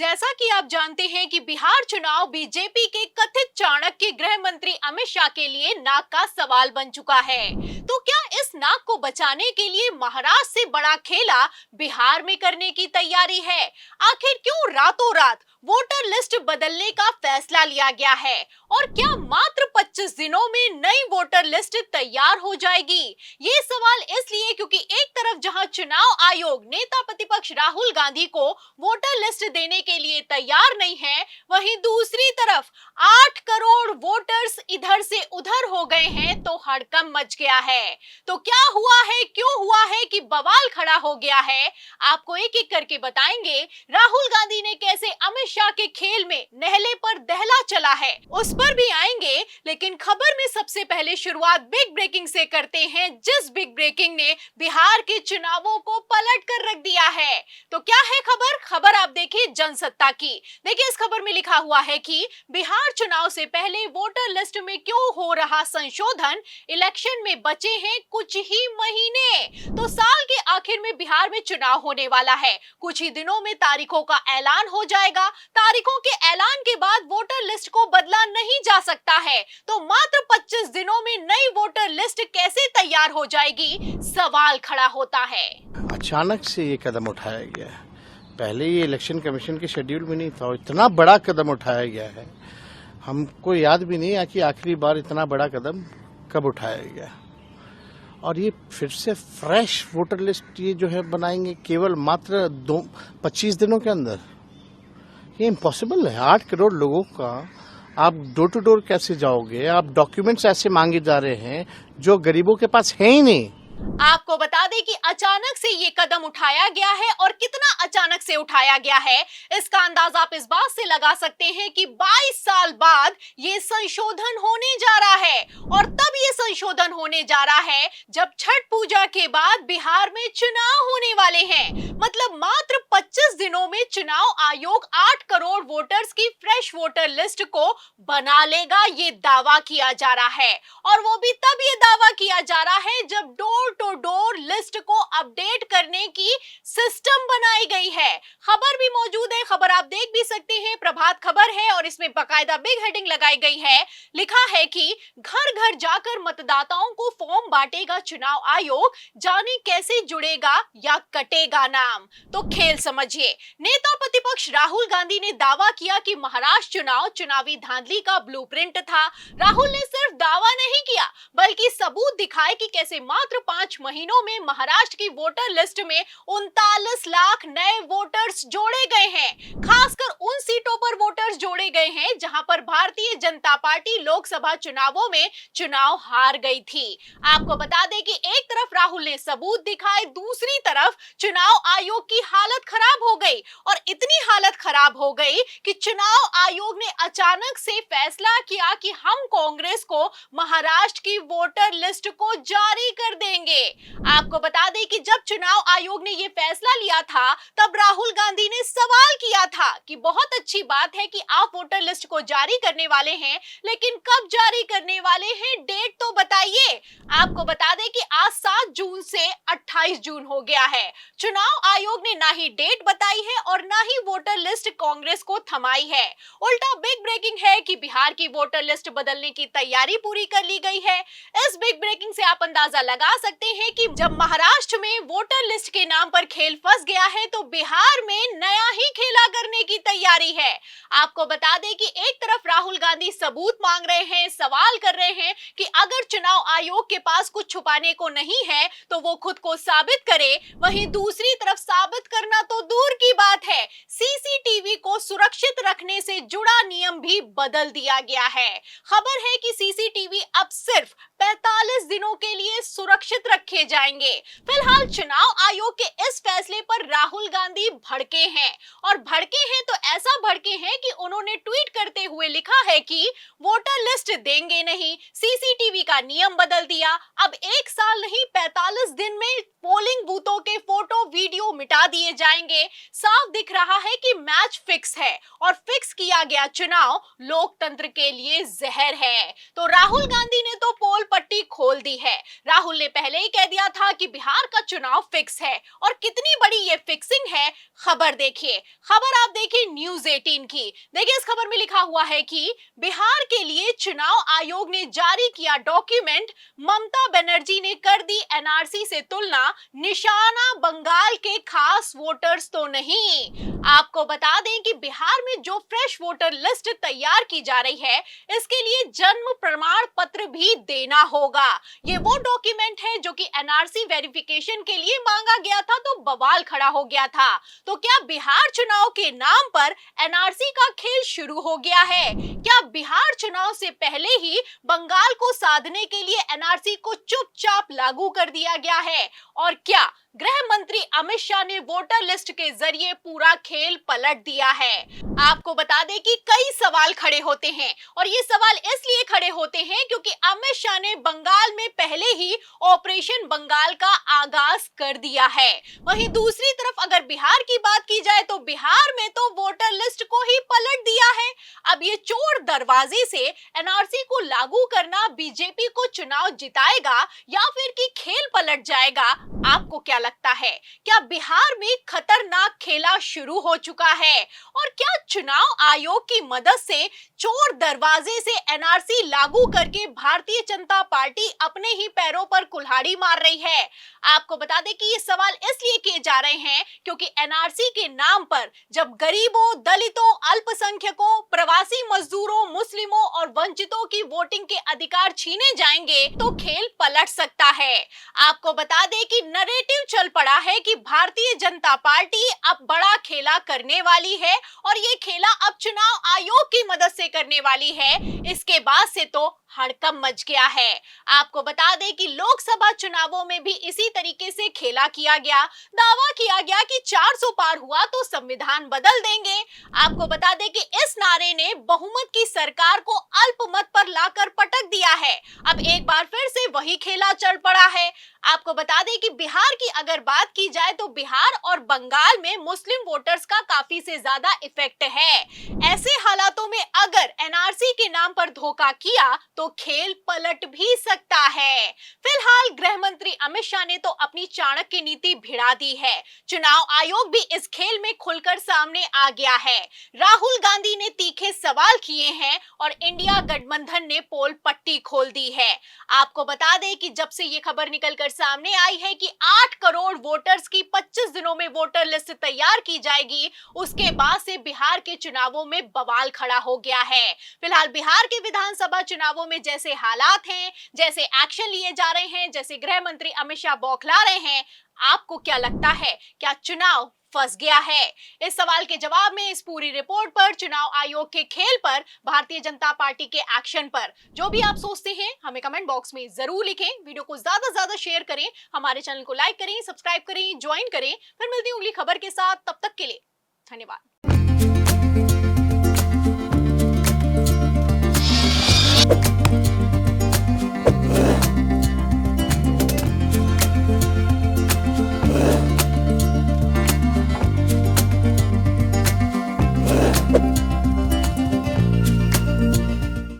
जैसा कि आप जानते हैं कि बिहार चुनाव बीजेपी के कथित चाणक्य गृह मंत्री अमित शाह के लिए नाक का सवाल बन चुका है। तो क्या इस नाक को बचाने के लिए महाराष्ट्र से बड़ा खेला बिहार में करने की तैयारी है? आखिर क्यों रातों रात वोटर लिस्ट बदलने का फैसला लिया गया है और क्या मात्र 25 दिनों में नई वोटर लिस्ट तैयार हो जाएगी? ये सवाल इसलिए क्योंकि एक तरफ जहां चुनाव आयोग नेता प्रतिपक्ष राहुल गांधी को वोटर लिस्ट देने के लिए तैयार नहीं है, वहीं दूसरी तरफ 8 करोड़ वोटर्स इधर से उधर हो गए हैं तो हड़कंप मच गया है। तो क्या हुआ है, क्यों हुआ है कि बवाल खड़ा हो गया है, आपको एक एक करके बताएंगे। राहुल गांधी ने कैसे अमित शाह के खेल में नहले पर दहला चला है, उस पर भी आएंगे। लेकिन खबर में सबसे पहले शुरुआत बिग ब्रेकिंग से करते हैं, जिस बिग ब्रेकिंग ने बिहार के चुनावों को पलट कर रख दिया है। तो क्या है खबर आप देखिए जनसत्ता की। देखिए इस खबर में लिखा हुआ है कि बिहार चुनाव से पहले वोटर लिस्ट में क्यों हो रहा संशोधन, इलेक्शन में बचे हैं कुछ ही महीने। तो साल के आखिर में बिहार में चुनाव होने वाला है, कुछ ही दिनों में तारीखों का ऐलान हो जाएगा। तारीखों के ऐलान के बाद वोटर लिस्ट को बदला नहीं जा सकता है, तो मात्र 25 दिनों में नई वोटर लिस्ट कैसे तैयार हो जाएगी, सवाल खड़ा होता है। अचानक से ये कदम उठाया गया है। पहले ये इलेक्शन कमीशन के शेड्यूल में नहीं था और इतना बड़ा कदम उठाया गया है, हमको याद भी नहीं है कि आखिरी बार इतना बड़ा कदम कब उठाया गया। और ये फिर से फ्रेश वोटर लिस्ट ये जो है बनाएंगे केवल मात्र 25 दिनों के अंदर। ये इम्पॉसिबल है। 8 करोड़ लोगों का आप डोर टू डोर कैसे जाओगे? आप डॉक्यूमेंट्स ऐसे मांगे जा रहे हैं जो गरीबों के पास है ही नहीं। आपको बता दें कि अचानक से ये कदम उठाया गया है, और कितना अचानक से उठाया गया है इसका अंदाजा आप इस बात से लगा सकते हैं कि 22 साल बाद ये संशोधन होने जा रहा है। और तब ये संशोधन होने जा रहा है जब छठ पूजा के बाद बिहार में चुनाव होने वाले हैं। मतलब मात्र 25 दिनों में चुनाव आयोग 8 करोड़ वोटर्स की फ्रेश वोटर लिस्ट को बना लेगा, ये दावा किया जा रहा है। और वो भी तब ये दावा किया जा रहा है जब डोर टू डोर लिस्ट को अपडेट करने की सिस्टम बनाई गई है। खबर भी मौजूद है, खबर आप देख भी सकते हैं, प्रभात खबर है और इसमें बकायदा बिग हेडिंग लगाई गई है। लिखा है कि घर घर जाकर मतदाताओं को फॉर्म बांटेगा चुनाव आयोग, जाने कैसे जुड़ेगा या कटेगा नाम। तो खेल समझिए। नेता प्रतिपक्ष राहुल गांधी ने दावा किया कि महाराष्ट्र चुनाव चुनावी धांधली का ब्लूप्रिंट था। राहुल ने सिर्फ दावा नहीं किया बल्कि सबूत दिखाए कि कैसे मात्र 5 महीनों में महाराष्ट्र की वोटर लिस्ट में 39 लाख नए वोटर्स जोड़े गए हैं। खासकर उन सीटों पर वोटर्स जोड़े गए हैं जहां पर भारतीय जनता पार्टी लोकसभा चुनावों में चुनाव हार गई थी। आपको बता दें कि एक तरफ राहुल ने सबूत दिखाए, दूसरी तरफ चुनाव आयोग की हालत खराब हो गई। और इतनी हालत खराब हो गई कि चुनाव आयोग ने अचानक से फैसला किया कि हम कांग्रेस को महाराष्ट्र की वोटर लिस्ट को जारी कर देंगे। आपको बता दें कि जब चुनाव आयोग ने यह फैसला लिया था तब राहुल गांधी ने सवाल किया था कि बहुत अच्छी बात है कि आप वोटर लिस्ट को जारी करने वाले हैं, लेकिन कब जारी करने वाले हैं, डेट तो बताइए। आपको बता दें कि आज 7 जून से 28 जून हो गया है। चुनाव आयोग ने ना ही डेट बताई है और ना ही वोटर लिस्ट कांग्रेस को थमाई है। उल्टा बिग ब्रेकिंग है कि बिहार की वोटर लिस्ट बदलने की तैयारी पूरी कर ली गई है। इस बिग ब्रेकिंग से आप अंदाजा लगा सकते हैं कि जब महाराष्ट्र में वोटर लिस्ट के नाम पर खेल फंस गया है तो बिहार में नया ही खेला करने की तैयारी है। आपको बता दें कि एक तरफ राहुल गांधी सबूत मांग रहे हैं, सवाल कर रहे हैं कि अगर चुनाव आयोग के पास कुछ छुपाने को नहीं है तो वो खुद को साबित करे। वहीं दूसरी तरफ साबित करना तो दूर की बात है, सीसीटीवी को सुरक्षित रखने से जुड़ा नियम भी बदल दिया गया है। खबर है कि सीसीटीवी अब सिर्फ 45 दिनों के लिए सुरक्षित रखे जाएंगे। फिलहाल चुनाव आयोग के इस फैसले पर राहुल गांधी भड़के हैं, और भड़के हैं तो ऐसा भड़के हैं कि उन्होंने ट्वीट करते हुए लिखा है कि वोटर लिस्ट देंगे नहीं, सीसीटीवी का नियम बदल दिया, अब 1 साल नहीं 45 दिन में पोलिंग बूथों के फोटो वीडियो मिटा दिए जाएंगे। साफ दिख रहा है कि मैच फिक्स है और फिक्स किया गया चुनाव लोकतंत्र के लिए जहर है। तो राहुल गांधी ने तो पोल पट्टी खोल दी है। राहुल ने पहले ही कह दिया था कि बिहार का चुनाव फिक्स है, और कितनी बड़ी ये फिक्सिंग है खबर देखिए, खबर आप देखिए न्यूज 18 की। देखिए इस खबर में लिखा हुआ है कि बिहार के लिए चुनाव आयोग ने जारी किया डॉक्यूमेंट, ममता बनर्जी ने कर दी एनआरसी से तुलना, निशाना बंगाल के खास वोटर्स तो नहीं। आपको बता दें कि बिहार में जो फ्रेश वोटर लिस्ट तैयार की जा रही है, इसके लिए जन्म प्रमाण पत्र भी देना होगा। ये वो डॉक्यूमेंट है जो कि एनआरसी वेरिफिकेशन के लिए मांगा गया था, तो बवाल खड़ा हो गया था। तो क्या बिहार चुनाव के नाम पर एनआरसी का खेल शुरू हो गया है? क्या बिहार चुनाव से पहले ही बंगाल को साधने के लिए एनआरसी को चुपचाप लागू कर दिया गया है? और क्या गृह मंत्री अमित शाह ने वोटर लिस्ट के जरिए पूरा खेल पलट दिया है? आपको बता दें कि कई सवाल खड़े होते हैं, और ये सवाल इसलिए खड़े होते हैं क्योंकि अमित शाह ने बंगाल में पहले ही ऑपरेशन बंगाल का आगाज कर दिया है। वहीं दूसरी तरफ अगर बिहार की बात की जाए तो बिहार में तो वोटर लिस्ट को ही पलट दिया है। अब ये चोर दरवाजे से एनआरसी को लागू करना बीजेपी को चुनाव जिताएगा या फिर कि खेल पलट जाएगा? आपको क्या लगता है? क्या बिहार में खतरनाक खेला शुरू हो चुका है? और क्या चुनाव आयोग की मदद से चोर दरवाजे से एनआरसी लागू करके भारतीय जनता पार्टी अपने ही पैरों पर कुल्हाड़ी मार रही है? आपको बता दें कि ये सवाल इसलिए किए जा रहे हैं क्योंकि एनआरसी के नाम पर जब गरीबों, दलितों, अल्पसंख्यकों, प्रवासी मजदूरों, मुस्लिमों और वंचितों की वोटिंग के अधिकार छीने जाएंगे तो खेल पलट सकता है। आपको बता दें कि नरेटिव चल पड़ा है कि भारतीय जनता पार्टी अब बड़ा खेला करने वाली है, और ये खेला अब चुनाव आयोग की मदद से करने वाली है। इसके बाद से तो हड़कंप मच गया है। आपको बता दें कि लोकसभा चुनावों में भी इसी तरीके से खेला किया गया। दावा किया गया कि 400 पार हुआ तो संविधान बदल देंगे। आपको बता दें कि इस नारे ने बहुमत की सरकार को अल्पमत पर लाकर पटक दिया है। अब एक बार फिर से वही खेला चल पड़ा है। आपको बता दें कि बिहार की अगर बात की जाए तो बिहार और बंगाल में मुस्लिम वोटर्स का काफी से ज्यादा इफेक्ट है। ऐसे हालातों में अगर एनआरसी के नाम पर धोखा किया तो खेल पलट भी सकता है। फिलहाल गृह मंत्री अमित शाह ने तो अपनी चाणक्य नीति भिड़ा दी है। चुनाव आयोग भी इस खेल में खुलकर सामने आ गया है। राहुल गांधी ने तीखे सवाल किए हैं और इंडिया गठबंधन ने पोल पट्टी खोल दी है। आपको बता दें कि जब से ये खबर निकलकर सामने आई है कि 8 करोड़ वोटर्स की 25 दिनों में वोटर लिस्ट तैयार की जाएगी, उसके बाद से बिहार के चुनावों में बवाल खड़ा हो गया है। फिलहाल बिहार के विधानसभा चुनावों में जैसे हालात हैं, जैसे एक्शन लिए जा रहे हैं, जैसे गृह मंत्री अमित शाह बौखला रहे हैं, आपको क्या लगता है? क्या चुनाव फंस गया है? इस सवाल के जवाब में, इस पूरी रिपोर्ट पर, चुनाव आयोग के खेल पर, भारतीय जनता पार्टी के एक्शन पर जो भी आप सोचते हैं हमें कमेंट बॉक्स में जरूर लिखें। वीडियो को ज्यादा से ज्यादा शेयर करें, हमारे चैनल को लाइक करें, सब्सक्राइब करें, ज्वाइन करें। फिर मिलती हूँ अगली खबर के साथ, तब तक के लिए धन्यवाद।